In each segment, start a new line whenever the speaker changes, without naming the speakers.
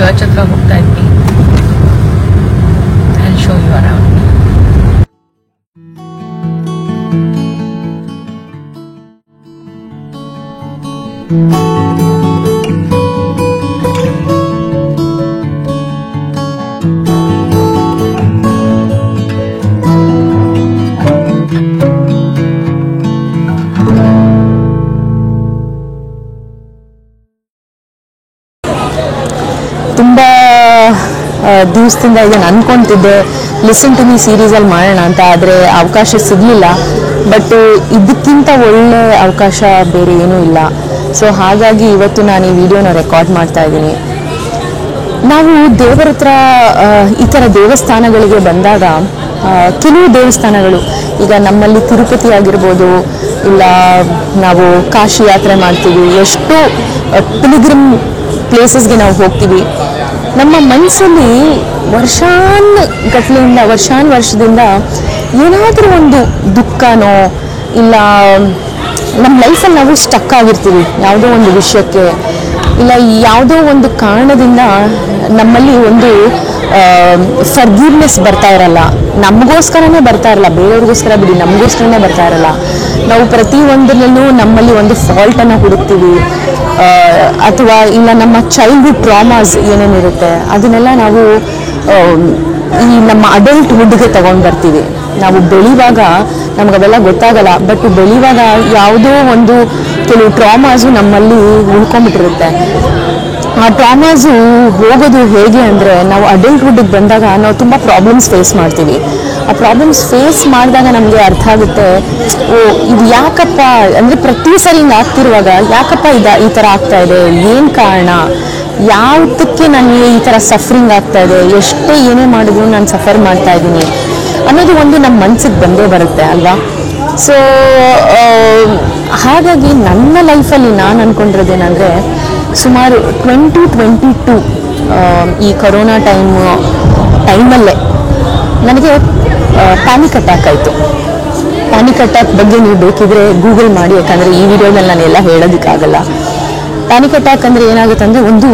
Church ಹತ್ರ ಹೋಗ್ತಾ ಇದ್ವಿ. I'll show you around.
ತುಂಬ ದಿವಸದಿಂದ ಇದನ್ನು ಅಂದ್ಕೊತಿದ್ದೆ ಲಿಸನ್ ಟು ಮೀ ಸೀರೀಸಲ್ಲಿ ಮಾಡೋಣ ಅಂತ, ಆದರೆ ಅವಕಾಶ ಸಿಗಲಿಲ್ಲ. ಬಟ್ ಇದಕ್ಕಿಂತ ಒಳ್ಳೆ ಅವಕಾಶ ಬೇರೆ ಏನೂ ಇಲ್ಲ. ಸೊ ಹಾಗಾಗಿ ಇವತ್ತು ನಾನು ಈ ವಿಡಿಯೋನ ರೆಕಾರ್ಡ್ ಮಾಡ್ತಾ ಇದ್ದೀನಿ. ನಾವು ದೇವರ ಹತ್ರ ಈ ಥರ ದೇವಸ್ಥಾನಗಳಿಗೆ ಬಂದಾಗ ಕೆಲವು ದೇವಸ್ಥಾನಗಳು, ಈಗ ನಮ್ಮಲ್ಲಿ ತಿರುಪತಿ ಆಗಿರ್ಬೋದು, ಇಲ್ಲ ನಾವು ಕಾಶಿ ಯಾತ್ರೆ ಮಾಡ್ತೀವಿ, ಎಷ್ಟು ಪಿಲಿಗ್ರಿಮ್ ಪ್ಲೇಸಸ್ಗೆ ನಾವು ಹೋಗ್ತೀವಿ. ನಮ್ಮ ಮನಸ್ಸಲ್ಲಿ ವರ್ಷದಿಂದ ಏನಾದರೂ ಒಂದು ದುಃಖನೋ ಇಲ್ಲ ನಮ್ಮ ಲೈಫಲ್ಲಿ ನಾವು ಸ್ಟಕ್ ಆಗಿರ್ತೀವಿ ಯಾವುದೋ ಒಂದು ವಿಷಯಕ್ಕೆ, ಇಲ್ಲ ಯಾವುದೋ ಒಂದು ಕಾರಣದಿಂದ ನಮ್ಮಲ್ಲಿ ಒಂದು ಫರ್ಗಿವ್ನೆಸ್ ಬರ್ತಾ ಇರಲ್ಲ. ನಮಗೋಸ್ಕರನೇ ಬರ್ತಾ ಇರಲ್ಲ, ಬೇರೆಯವ್ರಿಗೋಸ್ಕರ ಬಿಡಿ, ನಮಗೋಸ್ಕರನೇ ಬರ್ತಾ ಇರಲ್ಲ. ನಾವು ಪ್ರತಿಯೊಂದರಲ್ಲೂ ನಮ್ಮಲ್ಲಿ ಒಂದು ಫಾಲ್ಟನ್ನು ಹುಡುಕ್ತೀವಿ, ಅಥವಾ ಇಲ್ಲ ನಮ್ಮ ಚೈಲ್ಡ್ಹುಡ್ ಟ್ರಾಮಾಸ್ ಏನೇನಿರುತ್ತೆ ಅದನ್ನೆಲ್ಲ ನಾವು ಈ ನಮ್ಮ ಅಡಲ್ಟ್ಹುಡ್ಗೆ ತಗೊಂಡು ಬರ್ತೀವಿ. ನಾವು ಬೆಳೆಯುವಾಗ ನಮಗವೆಲ್ಲ ಗೊತ್ತಾಗಲ್ಲ, ಬಟ್ ಬೆಳೆಯುವಾಗ ಯಾವುದೋ ಒಂದು ಕೆಲವು ಟ್ರಾಮಾಸು ನಮ್ಮಲ್ಲಿ ಉಳ್ಕೊಂಡ್ಬಿಟ್ಟಿರುತ್ತೆ. ಆ ಟ್ರಾಮಾಸು ಹೋಗೋದು ಹೇಗೆ ಅಂದರೆ, ನಾವು ಅಡಲ್ಟ್ಹುಡ್ಗೆ ಬಂದಾಗ ನಾವು ತುಂಬ ಪ್ರಾಬ್ಲಮ್ಸ್ ಫೇಸ್ ಮಾಡ್ತೀವಿ. ಆ ಪ್ರಾಬ್ಲಮ್ಸ್ ಫೇಸ್ ಮಾಡಿದಾಗ ನಮಗೆ ಅರ್ಥ ಆಗುತ್ತೆ, ಓ ಇದು ಯಾಕಪ್ಪ ಅಂದರೆ ಪ್ರತಿ ಸಲ ಹಿಂಗೆ ಆಗ್ತಿರುವಾಗ ಯಾಕಪ್ಪ ಈ ಥರ ಆಗ್ತಾ ಇದೆ, ಏನು ಕಾರಣ, ಯಾವುದಕ್ಕೆ ನನಗೆ ಈ ಥರ ಸಫರಿಂಗ್ ಆಗ್ತಾ ಇದೆ, ಎಷ್ಟೇ ಏನೇ ಮಾಡಿದ್ರು ನಾನು ಸಫರ್ ಮಾಡ್ತಾ ಇದ್ದೀನಿ ಅನ್ನೋದು ಒಂದು ನಮ್ಮ ಮನಸ್ಸಿಗೆ ಬಂದೇ ಬರುತ್ತೆ ಅಲ್ವಾ. ಸೊ ಹಾಗಾಗಿ ನನ್ನ ಲೈಫಲ್ಲಿ ನಾನು ಅಂದ್ಕೊಂಡಿರೋದೇನೆಂದರೆ, ಸುಮಾರು 2022 ಈ ಕೊರೋನಾ ಟೈಮಲ್ಲೇ ನನಗೆ ಪ್ಯಾನಿಕ್ ಅಟ್ಯಾಕ್ ಆಯಿತು. ಪ್ಯಾನಿಕ್ ಅಟ್ಯಾಕ್ ಬಗ್ಗೆ ನೀವು ಬೇಕಿದ್ರೆ ಗೂಗಲ್ ಮಾಡಿ, ಯಾಕಂದರೆ ಈ ವಿಡಿಯೋದಲ್ಲಿ ನಾನು ಎಲ್ಲ ಹೇಳೋದಕ್ಕಾಗಲ್ಲ. ಪ್ಯಾನಿಕ್ ಅಟ್ಯಾಕ್ ಅಂದರೆ ಏನಾಗುತ್ತೆ ಅಂದರೆ, ಒಂದು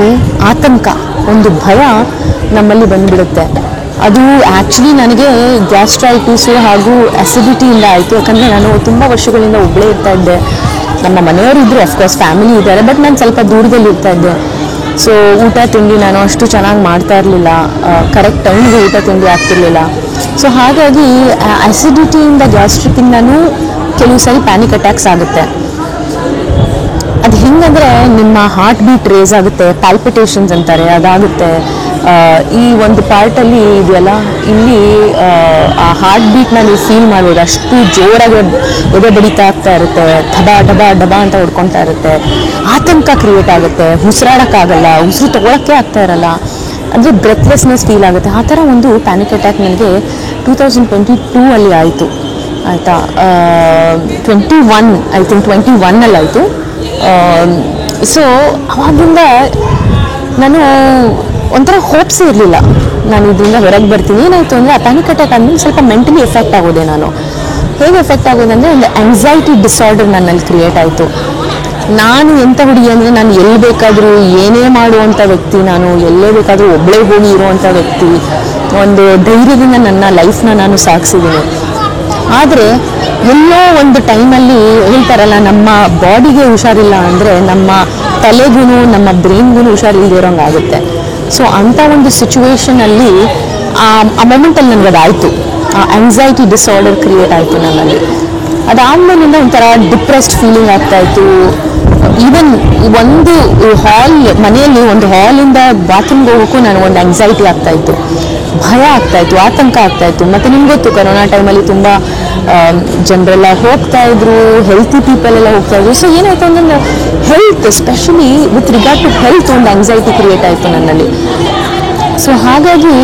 ಆತಂಕ, ಒಂದು ಭಯ ನಮ್ಮಲ್ಲಿ ಬಂದುಬಿಡುತ್ತೆ. ಅದು ಆ್ಯಕ್ಚುಲಿ ನನಗೆ ಗ್ಯಾಸ್ಟ್ರೈಟಿಸು ಹಾಗೂ ಅಸಿಡಿಟಿಯಿಂದ ಆಯಿತು. ಯಾಕಂದರೆ ನಾನು ತುಂಬ ವರ್ಷಗಳಿಂದ ಒಬ್ಬಳೇ ಇರ್ತಾ ಇದ್ದೆ. ನಮ್ಮ ಮನೆಯವರು ಇದ್ದರು, ಅಫ್ಕೋರ್ಸ್ ಫ್ಯಾಮಿಲಿ ಇದ್ದಾರೆ, ಬಟ್ ನಾನು ಸ್ವಲ್ಪ ದೂರದಲ್ಲಿ ಇರ್ತಾ ಇದ್ದೆ. ಸೊ ಊಟ ತಿಂಡಿ ನಾನು ಅಷ್ಟು ಚೆನ್ನಾಗಿ ಮಾಡ್ತಾ ಇರಲಿಲ್ಲ, ಕರೆಕ್ಟ್ ಟೈಮ್ಗೆ ಊಟ ತಿಂಡಿ ಆಗ್ತಿರ್ಲಿಲ್ಲ. ಸೊ ಹಾಗಾಗಿ ಅಸಿಡಿಟಿಯಿಂದ ಗ್ಯಾಸ್ಟ್ರಿಕ್ಕಿಂದನೂ ಕೆಲವು ಸರಿ ಪ್ಯಾನಿಕ್ ಅಟ್ಯಾಕ್ಸ್ ಆಗುತ್ತೆ. ಅದು ಹೆಂಗಂದರೆ, ನಿಮ್ಮ ಹಾರ್ಟ್ ಬೀಟ್ ರೇಸ್ ಆಗುತ್ತೆ, ಪ್ಯಾಲ್ಪಿಟೇಷನ್ಸ್ ಅಂತಾರೆ, ಅದಾಗುತ್ತೆ. ಈ ಒಂದು ಪಾರ್ಟಲ್ಲಿ ಇದೆಯಲ್ಲ, ಇಲ್ಲಿ ಆ ಹಾರ್ಟ್ ಬೀಟ್ನ ನೀವು ಫೀಲ್ ಮಾಡ್ಬೋದು, ಅಷ್ಟು ಜೋರಾಗಿ ಎದೆ ಬಡಿತಾ ಆಗ್ತಾ ಇರುತ್ತೆ, ಡಬ ಅಂತ ಹೊಡ್ಕೊತಾ ಇರುತ್ತೆ. ಆತಂಕ ಕ್ರಿಯೇಟ್ ಆಗುತ್ತೆ, ಉಸಿರಾಡೋಕ್ಕಾಗಲ್ಲ, ಉಸಿರು ತಗೊಳಕ್ಕೆ ಆಗ್ತಾ ಇರಲ್ಲ, ಅಂದರೆ ಬ್ರೆತ್ಲೆಸ್ನೆಸ್ ಫೀಲ್ ಆಗುತ್ತೆ. ಆ ಥರ ಒಂದು ಪ್ಯಾನಿಕ್ ಅಟ್ಯಾಕ್ ನನಗೆ 2022 ಆಯಿತು. ಆಯಿತಾ, 21 ಆಯಿತು. ಸೊ ಅವಾಗಿಂದ ನಾನು ಒಂಥರ ಹೋಪ್ಸೇ ಇರಲಿಲ್ಲ, ನಾನು ಇದರಿಂದ ಹೊರಗೆ ಬರ್ತೀನಿ. ಏನಾಯಿತು ಅಂದರೆ, ಆ ಪ್ಯಾನಿಕ್ ಅಟ್ಯಾಕ್ ಆದಮೇಲೆ ಸ್ವಲ್ಪ ಮೆಂಟಲಿ ಎಫೆಕ್ಟ್ ಆಗೋದೆ. ನಾನು ಹೇಗೆ ಎಫೆಕ್ಟ್ ಆಗೋದಂದರೆ, ಒಂದು ಆ್ಯಂಗ್ಸೈಟಿ ಡಿಸಾರ್ಡರ್ ನನ್ನಲ್ಲಿ ಕ್ರಿಯೇಟ್ ಆಯಿತು. ನಾನು ಎಂಥ ಹುಡುಗಿ ಅಂದರೆ, ನಾನು ಎಲ್ಲಿ ಬೇಕಾದರೂ ಏನೇ ಮಾಡುವಂಥ ವ್ಯಕ್ತಿ, ನಾನು ಎಲ್ಲೇ ಬೇಕಾದರೂ ಒಬ್ಬಳೇ ಹೋಗಿ ಇರುವಂಥ ವ್ಯಕ್ತಿ, ಒಂದು ಧೈರ್ಯದಿಂದ ನನ್ನ ಲೈಫ್ನ ನಾನು ಸಾಗಿಸಿದ್ದೀನಿ. ಆದರೆ ಎಲ್ಲೋ ಒಂದು ಟೈಮಲ್ಲಿ ಹೇಳ್ತಾರಲ್ಲ, ನಮ್ಮ ಬಾಡಿಗೆ ಹುಷಾರಿಲ್ಲ ಅಂದರೆ ನಮ್ಮ ತಲೆಗೂ ನಮ್ಮ ಬ್ರೈನ್ಗೂ ಹುಷಾರಿಲ್ಲದಿರೋಂಗಾಗುತ್ತೆ. ಸೊ ಅಂಥ ಒಂದು ಸಿಚುವೇಷನಲ್ಲಿ ಆ ಮೊಮೆಂಟಲ್ಲಿ ನನಗದಾಯಿತು, ಆ ಆ್ಯಂಗ್ಸೈಟಿ ಡಿಸಾರ್ಡರ್ ಕ್ರಿಯೇಟ್ ಆಯಿತು ನನ್ನಲ್ಲಿ. ಅದಾದಮೇಲಿಂದ ಒಂಥರ ಡಿಪ್ರೆಸ್ಡ್ ಫೀಲಿಂಗ್ ಆಗ್ತಾಯಿತ್ತು. ಈವನ್ ಒಂದು ಮನೆಯಲ್ಲಿ ಒಂದು ಹಾಲಿಂದ ಬಾತ್ರೂಮ್ಗೆ ಹೋಗೋಕ್ಕೂ ನನಗೆ ಒಂದು ಆ್ಯಂಗ್ಸೈಟಿ ಆಗ್ತಾಯಿತ್ತು, ಭಯ ಆಗ್ತಾಯಿತ್ತು, ಆತಂಕ ಆಗ್ತಾಯಿತ್ತು. ಮತ್ತು ನಿಮ್ಗೆ ಗೊತ್ತು, ಕೊರೋನಾ ಟೈಮಲ್ಲಿ ತುಂಬ ಜನರೆಲ್ಲ ಹೋಗ್ತಾ ಇದ್ರು, ಹೆಲ್ತಿ ಪೀಪಲ್ ಎಲ್ಲ ಹೋಗ್ತಾ ಇದ್ರು. ಸೊ ಏನಾಯಿತು ಅಂದರೆ, health specially with regard to health ಒಂದು ಆ್ಯಂಗ್ಸೈಟಿ ಕ್ರಿಯೇಟ್ ಆಯಿತು ನನ್ನಲ್ಲಿ. ಸೊ ಹಾಗಾಗಿ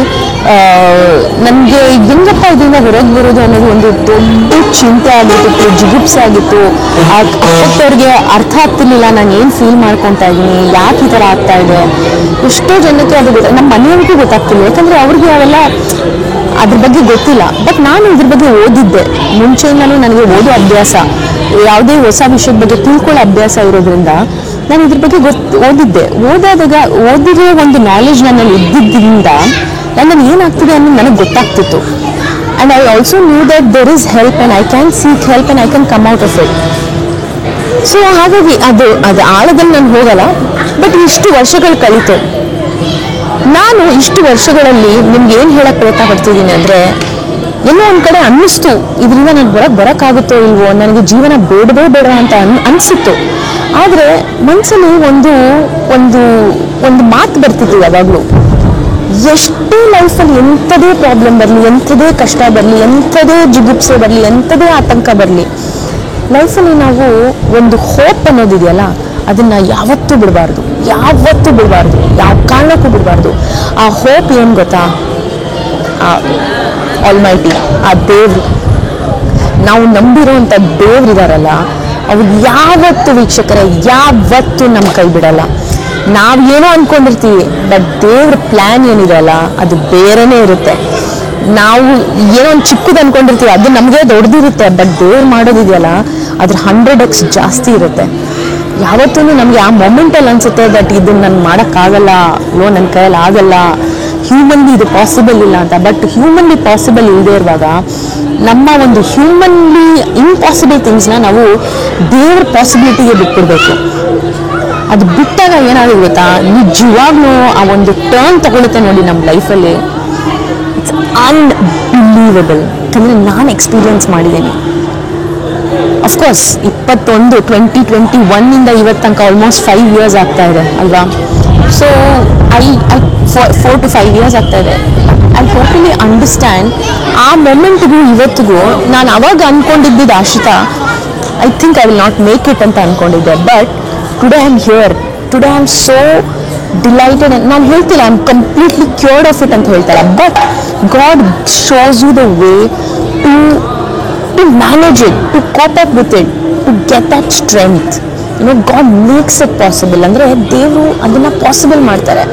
ನನಗೆ ಹೆಂಗಪ್ಪ ಇದರಿಂದ ಹೊರಗೆ ಬರೋದು ಅನ್ನೋದು ಒಂದು ದೊಡ್ಡ ಚಿಂತೆ ಆಗಿತ್ತು, ಜಿಗುಪ್ಸೆ ಆಗಿತ್ತು. ಅವ್ರಿಗೆ ಅರ್ಥ ಆಗ್ತಿರ್ಲಿಲ್ಲ ನಾನು ಏನು ಫೀಲ್ ಮಾಡ್ಕೊತಾ ಇದ್ದೀನಿ, ಯಾಕೆ ಈ ಥರ ಆಗ್ತಾ ಇದೆ. ಎಷ್ಟೋ ಜನಕ್ಕೆ ಅದು ನಮ್ಮ ಮನೆಯವ್ರಿಗೂ ಗೊತ್ತಾಗ್ತಿಲ್ಲ, ಯಾಕಂದರೆ ಅವ್ರಿಗೆ ಅವೆಲ್ಲ ಅದ್ರ ಬಗ್ಗೆ ಗೊತ್ತಿಲ್ಲ. ಬಟ್ ನಾನು ಇದ್ರ ಬಗ್ಗೆ ಓದಿದ್ದೆ ಮುಂಚೆಯಿಂದಲೂ, ನನಗೆ ಓದೋ ಅಭ್ಯಾಸ, ಯಾವುದೇ ಹೊಸ ವಿಷಯದ ಬಗ್ಗೆ ತಿಳ್ಕೊಳ್ಳೋ ಅಭ್ಯಾಸ ಇರೋದ್ರಿಂದ ನಾನು ಇದ್ರ ಬಗ್ಗೆ ಓದಿರೋ ಒಂದು ನಾಲೆಜ್ ನನ್ನಲ್ಲಿ ಇದ್ದಿದ್ದರಿಂದ ನನ್ನಲ್ಲಿ ಏನಾಗ್ತಿದೆ ಅನ್ನೋದು ನನಗೆ ಗೊತ್ತಾಗ್ತಿತ್ತು. And I also knew that there is help and I can seek help and I can come out of it. So ಹಾಗಾಗಿ ಅದು ಆಳದಲ್ಲಿ ನಾನು ಹೋಗಲ್ಲ. ಬಟ್ ಇಷ್ಟು ವರ್ಷಗಳು ಕಳೀತು. ನಾನು ಇಷ್ಟು ವರ್ಷಗಳಲ್ಲಿ ನಿಮ್ಗೆ ಏನು ಹೇಳಕ್ಕೆ ಪ್ರಯತ್ನ ಪಡ್ತಿದ್ದೀನಿ ಅಂದರೆ, ಎಲ್ಲೋ ಒಂದು ಕಡೆ ಅನ್ನಿಸ್ತು ಇದರಿಂದ ನನಗೆ ಬರೋಕ್ಕಾಗುತ್ತೋ ಇಲ್ವೋ, ನನಗೆ ಜೀವನ ಬೇಡವೇ ಬೇಡ ಅಂತ ಅನಿಸಿತ್ತು. ಆದರೆ ಮನಸ್ಸಲ್ಲಿ ಒಂದು ಮಾತು ಬರ್ತಿತ್ತು ಯಾವಾಗಲೂ, ಎಷ್ಟೇ ಲೈಫಲ್ಲಿ ಎಂಥದೇ ಪ್ರಾಬ್ಲಮ್ ಬರಲಿ, ಎಂಥದೇ ಕಷ್ಟ ಬರಲಿ, ಎಂಥದೇ ಜಿಗುಪ್ಸೆ ಬರಲಿ, ಎಂಥದೇ ಆತಂಕ ಬರಲಿ, ಲೈಫಲ್ಲಿ ನಾವು ಒಂದು ಹೋಪ್ ಅನ್ನೋದಿದೆಯಲ್ಲ, ಅದನ್ನು ಯಾವತ್ತೂ ಬಿಡಬಾರ್ದು, ಯಾವ ಕಾರಣಕ್ಕೂ ಬಿಡಬಾರ್ದು. ಆ ಹೋಪ್ ಏನು ಗೊತ್ತಾ, ಆಲ್ಮೈಟಿ, ಆ ದೇವ್ರು, ನಾವು ನಂಬಿರೋಂಥ ದೇವ್ರಿದಾರಲ್ಲ, ಅವ್ರು ಯಾವತ್ತು ವೀಕ್ಷಕರೇ ಯಾವತ್ತೂ ನಮ್ಮ ಕೈ ಬಿಡಲ್ಲ. ನಾವು ಏನೋ ಅಂದ್ಕೊಂಡಿರ್ತೀವಿ, ಬಟ್ ದೇವ್ರ ಪ್ಲ್ಯಾನ್ ಏನಿರಲ್ಲ ಅದು ಬೇರೆನೇ ಇರುತ್ತೆ. ನಾವು ಏನೋ ಒಂದು ಚಿಕ್ಕದು ಅಂದ್ಕೊಂಡಿರ್ತೀವಿ, ಅದು ನಮಗೆ ದೊಡ್ಡದಿರುತ್ತೆ, ಬಟ್ ದೇವ್ರು ಮಾಡೋದಿದೆಯಲ್ಲ ಅದ್ರ 100x ಜಾಸ್ತಿ ಇರುತ್ತೆ. ಯಾವತ್ತೂ ನಮಗೆ ಆ ಮೊಮೆಂಟಲ್ಲಿ ಅನಿಸುತ್ತೆ ದಟ್ ಇದನ್ನು ನಾನು ಮಾಡೋಕ್ಕಾಗಲ್ಲ, ನನ್ನ ಕೈಯಲ್ಲಿ ಆಗಲ್ಲ, ಹ್ಯೂಮನ್ಲಿ ಇದು ಪಾಸಿಬಲ್ ಇಲ್ಲ ಅಂತ. ಬಟ್ ಹ್ಯೂಮನ್ಲಿ ಪಾಸಿಬಲ್ ಇಲ್ಲದೆ ಇರುವಾಗ ನಮ್ಮ ಒಂದು ಹ್ಯೂಮನ್ಲಿ ಇಂಪಾಸಿಬಲ್ ಥಿಂಗ್ಸ್ನ ನಾವು ದೇವ್ರ ಪಾಸಿಬಿಲಿಟಿಗೆ ಬಿಟ್ಬಿಡ್ಬೇಕು. ಅದು ಬಿಟ್ಟಾಗ ಏನಾಗುತ್ತೆ ಗೊತ್ತಾ, ನಿಜವಾಗ್ಲೂ ಆ ಒಂದು ಟರ್ನ್ ತಗೊಳುತ್ತೆ ನೋಡಿ ನಮ್ಮ ಲೈಫಲ್ಲಿ. It's unbelievable. ಯಾಕಂದರೆ ನಾನು ಎಕ್ಸ್ಪೀರಿಯನ್ಸ್ ಮಾಡಿದ್ದೀನಿ. ಅಫ್ಕೋರ್ಸ್ 2021 ಇವತ್ತು ತನಕ ಆಲ್ಮೋಸ್ಟ್ 5 years ಆಗ್ತಾ ಇದೆ ಅಲ್ವಾ. ಸೊ ಐ 4 to 5 years ಆಗ್ತಾ ಇದೆ. I totally understand. ಆ ಮೊಮೆಂಟ್ಗೂ ಇವತ್ತಿಗೂ ನಾನು ಅವಾಗ ಅಂದ್ಕೊಂಡಿದ್ದು Ashita, I think I will not make it ಅಂತ ಅಂದ್ಕೊಂಡಿದ್ದೆ. But today I am here, today I am so delighted. ನಾನು ಹೇಳ್ತಿಲ್ಲ I am completely cured of it ಅಂತ ಹೇಳ್ತಾರೆ, but God shows you the way to manage it, to cope up with it, to get that strength. God makes it possible. ಅಂದರೆ ದೇವರು ಅದನ್ನು possible ಮಾಡ್ತಾರೆ.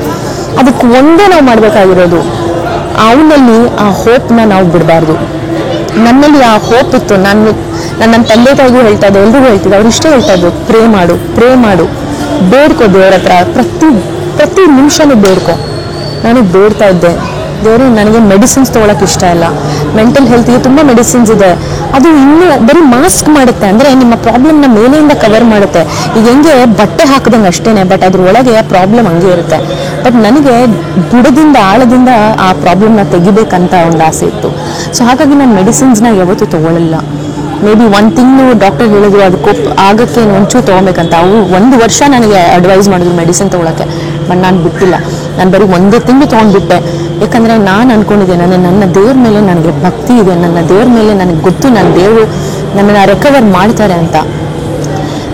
ಅದಕ್ಕೆ ಒಂದೇ ನಾವು ಮಾಡಬೇಕಾಗಿರೋದು, ಅವನಲ್ಲಿ ಆ ಹೋಪ್ನ ನಾವು ಬಿಡಬಾರ್ದು. ನನ್ನಲ್ಲಿ ಆ ಹೋಪ್ ಇತ್ತು. ನನ್ನ ತಂದೆ ತಾಯಿಗೂ ಹೇಳ್ತಾ ಇದ್ದೆ, ಎಲ್ರಿಗೂ ಹೇಳ್ತಿದ್ದೆ, ಅವ್ರು ಇಷ್ಟೇ ಹೇಳ್ತಾ ಇದ್ರು, ಪ್ರೇ ಮಾಡು, ಬೇಡ್ಕೊ ದೇವ್ರ ಹತ್ರ, ಪ್ರತಿ ನಿಮಿಷನೂ ಬೇಡ್ಕೊ. ನಾನು ಬೇಡ್ತಾ ಇದ್ದೆ, ದೇವರು ನನಗೆ ಮೆಡಿಸಿನ್ಸ್ ತೊಗೊಳಕ್ಕೆ ಇಷ್ಟ ಇಲ್ಲ, ಮೆಂಟಲ್ ಹೆಲ್ತ್ಗೆ ತುಂಬ ಮೆಡಿಸಿನ್ಸ್ ಇದೆ, ಅದು ಇನ್ನೂ ಬರೀ ಮಾಸ್ಕ್ ಮಾಡುತ್ತೆ, ಅಂದರೆ ನಿಮ್ಮ ಪ್ರಾಬ್ಲಮ್ನ ಮೇಲೆಯಿಂದ ಕವರ್ ಮಾಡುತ್ತೆ. ಈಗ ಹೆಂಗೆ ಬಟ್ಟೆ ಹಾಕಿದಂಗೆ ಅಷ್ಟೇ, ಬಟ್ ಅದ್ರ ಒಳಗೆ ಆ ಪ್ರಾಬ್ಲಮ್ ಹಂಗೆ ಇರುತ್ತೆ. ಬಟ್ ನನಗೆ ಬುಡದಿಂದ ಆಳದಿಂದ ಆ ಪ್ರಾಬ್ಲಮ್ನ ತೆಗಿಬೇಕಂತ ಒಂದು ಆಸೆ ಇತ್ತು. ಸೊ ಹಾಗಾಗಿ ನಾನು ಮೆಡಿಸಿನ್ಸ್ನ ಯಾವತ್ತೂ ತೊಗೊಳ್ಳಲ್ಲ. ಮೇ ಬಿ 1 ತಿಂಗಳು ಡಾಕ್ಟರ್ ಹೇಳಿದ್ರು ಅದಕ್ಕೆ ಆಗಕ್ಕೆ ಒಂಚೂರು ತೊಗೊಬೇಕಂತ. ಅವು 1 ವರ್ಷ ನನಗೆ ಅಡ್ವೈಸ್ ಮಾಡಿದ್ರು ಮೆಡಿಸಿನ್ ತೊಗೊಳಕ್ಕೆ, ಬಟ್ ನಾನು ಬಿಟ್ಟಿಲ್ಲ. ನಾನು ಬರೀ 1 ತಿಂಗಳು ತೊಗೊಂಡ್ಬಿಟ್ಟೆ. ಯಾಕಂದರೆ ನಾನು ಅಂದ್ಕೊಂಡಿದ್ದೆ, ನನ್ನ ದೇವ್ರ ಮೇಲೆ ನನಗೆ ಭಕ್ತಿ ಇದೆ, ನನ್ನ ದೇವ್ರ ಮೇಲೆ ನನಗೆ ಗೊತ್ತು, ನನ್ನ ದೇವರು ನನ್ನನ್ನು ರಿಕವರ್ ಮಾಡ್ತಾರೆ ಅಂತ.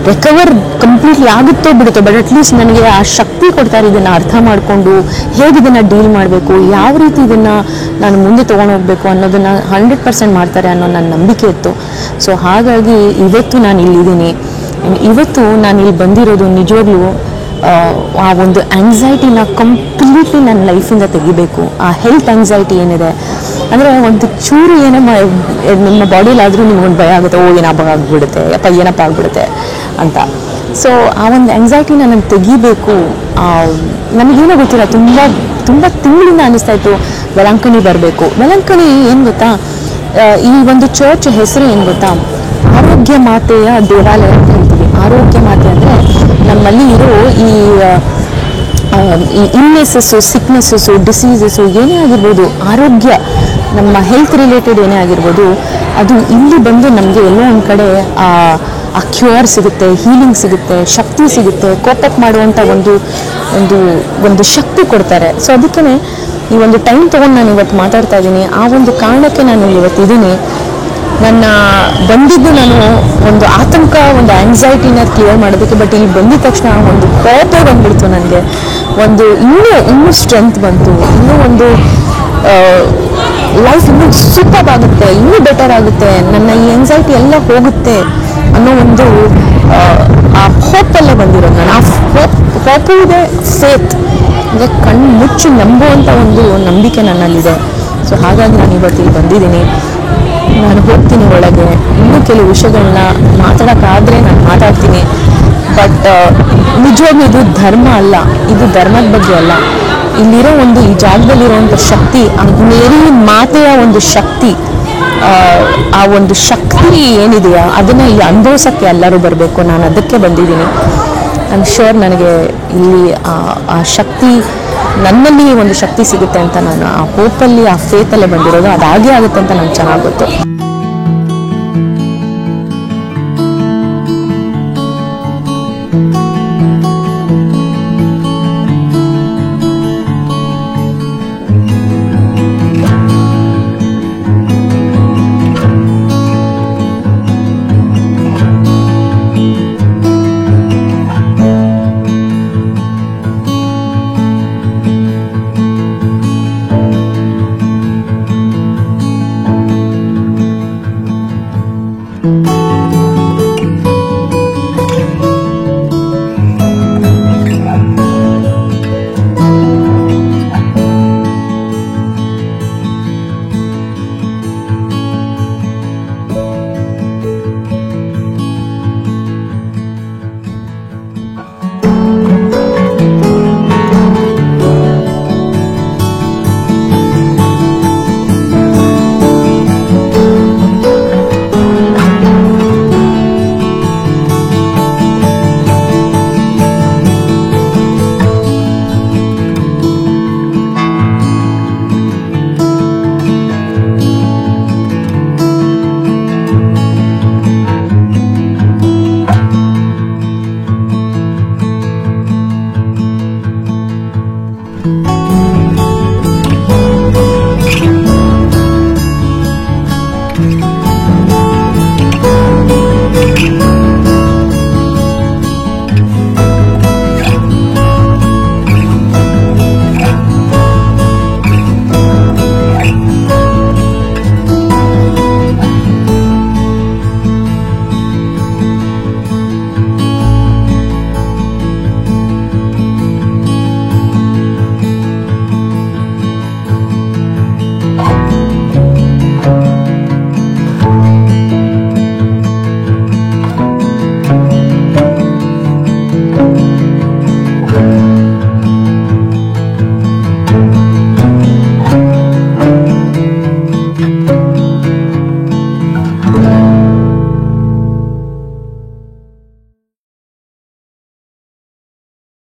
ರಿಕವರ್ ಕಂಪ್ಲೀಟ್ಲಿ ಆಗುತ್ತೋ ಬಿಡುತ್ತೋ, ಬಟ್ ಅಟ್ಲೀಸ್ಟ್ ನನಗೆ ಆ ಶಕ್ತಿ ಕೊಡ್ತಾರೆ ಇದನ್ನು ಅರ್ಥ ಮಾಡಿಕೊಂಡು ಹೇಗೆ ಇದನ್ನು ಡೀಲ್ ಮಾಡಬೇಕು, ಯಾವ ರೀತಿ ಇದನ್ನು ನಾನು ಮುಂದೆ ತೊಗೊಂಡು ಹೋಗಬೇಕು ಅನ್ನೋದನ್ನು 100% ಮಾಡ್ತಾರೆ ಅನ್ನೋ ನನ್ನ ನಂಬಿಕೆ ಇತ್ತು. ಸೊ ಹಾಗಾಗಿ ಇವತ್ತು ನಾನು ಇಲ್ಲಿದ್ದೀನಿ. ಇವತ್ತು ನಾನು ಇಲ್ಲಿ ಬಂದಿರೋದು ನಿಜವಾಗ್ಲೂ ಆ ಒಂದು ಆ್ಯಂಗ್ಸೈಟಿನ ಕಂಪ್ಲೀಟ್ಲಿ ನನ್ನ ಲೈಫಿಂದ ತೆಗಿಬೇಕು. ಆ ಹೆಲ್ತ್ ಆ್ಯಂಗ್ಸೈಟಿ ಏನಿದೆ ಅಂದರೆ, ಒಂದು ಚೂರು ಏನೇ ನಿಮ್ಮ ಬಾಡಿಲಾದರೂ ನಿಮ್ಗೊಂದು ಭಯ ಆಗುತ್ತೆ, ಏನಪ್ಪ ಆಗ್ಬಿಡುತ್ತೆ ಅಂತ. ಸೊ ಆ ಒಂದು ಆ್ಯಂಗ್ಸೈಟಿನ ನಾನು ತೆಗಿಬೇಕು. ನನಗೇನೋ ಗೊತ್ತಿಲ್ಲ, ತುಂಬ ತಿಂಗಳಿಂದ ಅನ್ನಿಸ್ತಾ ಇತ್ತು ವೆಲಂಕಣಿ ಬರಬೇಕು. ವೆಲಂಕಣಿ ಏನು ಗೊತ್ತಾ, ಈ ಒಂದು ಚರ್ಚ್ ಹೆಸರು ಏನು ಗೊತ್ತಾ, ಆರೋಗ್ಯ ಮಾತೆಯ ದೇವಾಲಯ ಅಂತ ಹೇಳ್ತೀವಿ. ಆರೋಗ್ಯ ಮಾತೆ ಅಂದರೆ ನಮ್ಮಲ್ಲಿ ಇರೋ ಈ ಇಲ್ನೆಸ್ಸಸ್ಸು, ಸಿಕ್ನೆಸ್ಸಸ್ಸು, ಡಿಸೀಸಸ್ಸು ಏನೇ ಆಗಿರ್ಬೋದು, ಆರೋಗ್ಯ ನಮ್ಮ ಹೆಲ್ತ್ ರಿಲೇಟೆಡ್ ಏನೇ ಆಗಿರ್ಬೋದು, ಅದು ಇಲ್ಲಿ ಬಂದು ನಮಗೆ ಎಲ್ಲೋ ಒಂದು ಕಡೆ ಆ ಕ್ಯೂರ್ ಸಿಗುತ್ತೆ, ಹೀಲಿಂಗ್ ಸಿಗುತ್ತೆ, ಶಕ್ತಿ ಸಿಗುತ್ತೆ, ಕೋಪಪ್ ಮಾಡುವಂಥ ಒಂದು ಶಕ್ತಿ ಕೊಡ್ತಾರೆ. ಸೊ ಅದಕ್ಕೇ ಈ ಒಂದು ಟೈಮ್ ತೊಗೊಂಡು ನಾನು ಇವತ್ತು ಮಾತಾಡ್ತಾ ಇದ್ದೀನಿ. ಆ ಒಂದು ಕಾರಣಕ್ಕೆ ನಾನು ಇವತ್ತಿದ್ದೀನಿ. ನನ್ನ ಬಂದಿದ್ದು ನಾನು ಒಂದು ಆತಂಕ, ಒಂದು ಆ್ಯಂಗ್ಸೈಟಿನ ಕ್ಲಿಯರ್ ಮಾಡೋದಕ್ಕೆ. ಬಟ್ ಇಲ್ಲಿ ಬಂದಿದ ತಕ್ಷಣ ಒಂದು ಕೋಪ ಬಂದ್ಬಿಡ್ತು ನನಗೆ. ಇನ್ನೂ ಸ್ಟ್ರೆಂತ್ ಬಂತು, ಇನ್ನೂ ಒಂದು ಲೈಫ್ ಇನ್ನೂ ಸೂಪರ್ ಆಗುತ್ತೆ, ಇನ್ನೂ ಬೆಟರ್ ಆಗುತ್ತೆ, ನನ್ನ ಈ ಆ್ಯಂಗ್ಸೈಟಿ ಎಲ್ಲ ಹೋಗುತ್ತೆ ಅನ್ನೋ ಒಂದು ಆ ಹೋಪಲ್ಲೇ ಬಂದಿರೋದು ನಾನು. ಆ ಹೋಪು ಇದೆ, ಫೇತ್ ಅಂದರೆ ಕಣ್ಣು ಮುಚ್ಚಿ ನಂಬುವಂಥ ಒಂದು ನಂಬಿಕೆ ನನ್ನಲ್ಲಿದೆ. ಸೊ ಹಾಗಾಗಿ ನಾನು ಇವತ್ತಿಲ್ಲಿ ಬಂದಿದ್ದೀನಿ. ನಾನು ಹೋಗ್ತೀನಿ ಒಳಗೆ, ಇನ್ನೂ ಕೆಲವು ವಿಷಯಗಳನ್ನ ಮಾತಾಡೋಕ್ಕಾದರೆ ನಾನು ಮಾತಾಡ್ತೀನಿ. ಬಟ್ ನಿಜವಾಗ್ಲೂ ಇದು ಧರ್ಮ ಅಲ್ಲ, ಇದು ಧರ್ಮದ ಬಗ್ಗೆ ಅಲ್ಲ. ಇಲ್ಲಿರೋ ಈ ಜಾಗದಲ್ಲಿರೋಂಥ ಶಕ್ತಿ, ಆ ಮೇರಿ ಮಾತೆಯ ಒಂದು ಶಕ್ತಿ, ಆ ಒಂದು ಶಕ್ತಿ ಏನಿದೆಯಾ ಅದನ್ನು ಇಲ್ಲಿ ಅನುಭವಿಸೋಕ್ಕೆ ಎಲ್ಲರೂ ಬರಬೇಕು. ನಾನು ಅದಕ್ಕೆ ಬಂದಿದ್ದೀನಿ. ಐ ಆಮ್ ಶ್ಯೂರ್ ನನಗೆ ಇಲ್ಲಿ ಆ ಶಕ್ತಿ, ನನ್ನಲ್ಲಿ ಒಂದು ಶಕ್ತಿ ಸಿಗುತ್ತೆ ಅಂತ ನಾನು ಆ ಹೋಪಲ್ಲಿ, ಆ ಫೇತಲ್ಲೇ ಬಂದಿರೋದು. ಅದಾಗೇ ಆಗುತ್ತೆ ಅಂತ ನಂಗೆ ಚೆನ್ನಾಗಿ ಗೊತ್ತು.